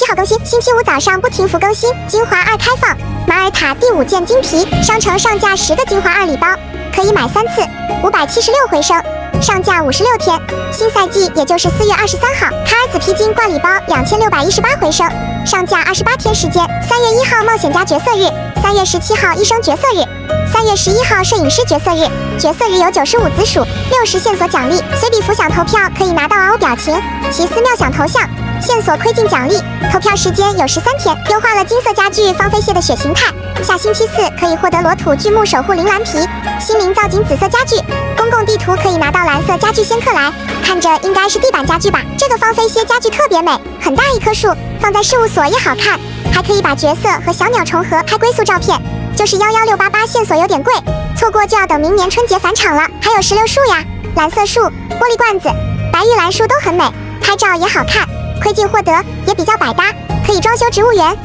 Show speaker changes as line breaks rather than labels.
7号更新，星期五早上不停服更新。精华2开放，马耳他第5件金皮，商城上架10个精华2礼包，可以买3次，576回升，上架56天。新赛季也就是4月23号，卡尔紫披金冠礼包2618回升，上架28天时间。3月1号冒险家角色日，3月17号医生角色日，3月11号摄影师角色日。角色日有95紫薯，60线索奖励，随笔浮想投票可以拿到嗷表情，奇思妙想头像。线索窥镜奖励，投票时间有13天。优化了金色家具方飞蟹的血形态，下星期4可以获得裸土巨木守护铃兰皮。心灵造景紫色家具，公共地图可以拿到蓝色家具仙客来，看着应该是地板家具吧。这个方飞蟹家具特别美，很大一棵树，放在事务所也好看，还可以把角色和小鸟重合拍龟速照片。就是11688线索有点贵，错过就要等明年春节返场了。还有石榴树呀，蓝色树、玻璃罐子、白玉兰树都很美，拍照也好看。窥镜获得也比较百搭，可以装修植物园。